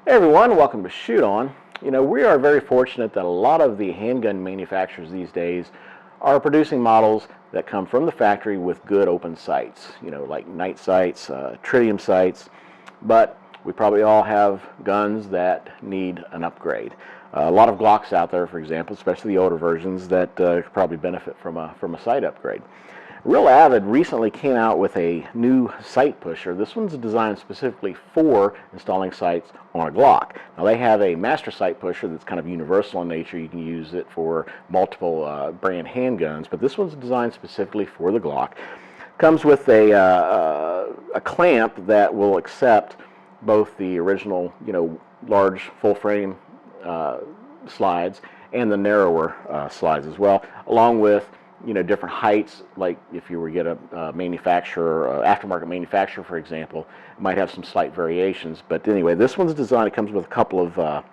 Hey everyone, welcome to Shoot On. We are very fortunate that a lot of the handgun manufacturers these days are producing models that come from the factory with good open sights, like night sights, tritium sights, but we probably all have guns that need an upgrade. A lot of Glocks out there, for example, especially the older versions, that could probably benefit from a sight upgrade. Real Avid recently came out with a new sight pusher. This one's designed specifically for installing sights on a Glock. Now they have a master sight pusher that's kind of universal in nature. You can use it for multiple brand handguns, but this one's designed specifically for the Glock. Comes with a clamp that will accept both the original, large full frame slides and the narrower slides as well, along with different heights. Like if you were to get a manufacturer, aftermarket manufacturer, for example, it might have some slight variations. But anyway, this one's designed. It comes with a couple of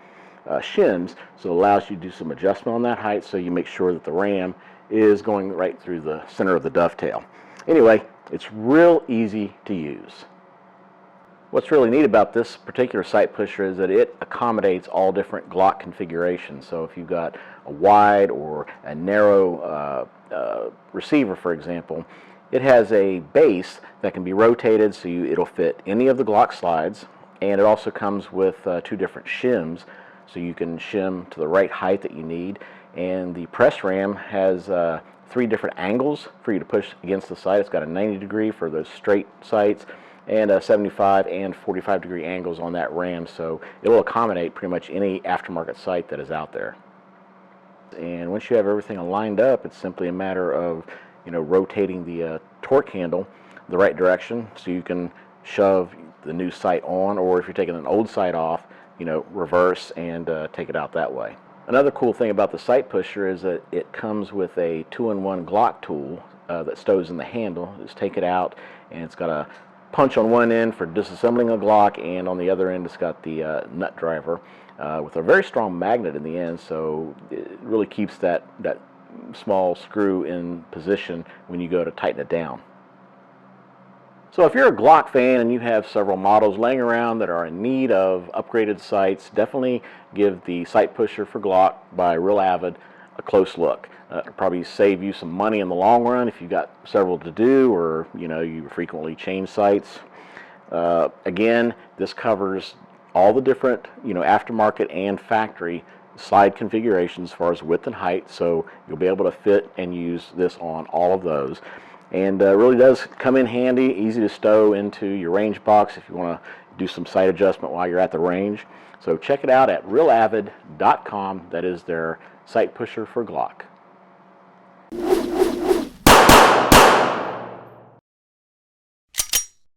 shims, so it allows you to do some adjustment on that height, so you make sure that the ram is going right through the center of the dovetail. Anyway, it's real easy to use. What's really neat about this particular sight pusher is that it accommodates all different Glock configurations. So if you've got a wide or a narrow receiver, for example, it has a base that can be rotated so it'll fit any of the Glock slides, and it also comes with two different shims, so you can shim to the right height that you need. And the press ram has three different angles for you to push against the sight. It's got a 90 degree for those straight sights, and 75 and 45 degree angles on that ram, so it'll accommodate pretty much any aftermarket sight that is out there. And once you have everything lined up, it's simply a matter of rotating the torque handle the right direction so you can shove the new sight on, or if you're taking an old sight off, reverse and take it out that way. Another cool thing about the sight pusher is that it comes with a 2-in-1 Glock tool that stows in the handle. Just take it out, and it's got a punch on one end for disassembling a Glock, and on the other end it's got the nut driver with a very strong magnet in the end, so it really keeps that small screw in position when you go to tighten it down. So if you're a Glock fan and you have several models laying around that are in need of upgraded sights, definitely give the sight pusher for Glock by Real Avid a close look. It'll probably save you some money in the long run if you've got several to do, or you frequently change sights. Again, this covers all the different aftermarket and factory slide configurations as far as width and height, so you'll be able to fit and use this on all of those. And it really does come in handy, easy to stow into your range box if you want to do some sight adjustment while you're at the range. So check it out at realavid.com. That is their sight pusher for Glock.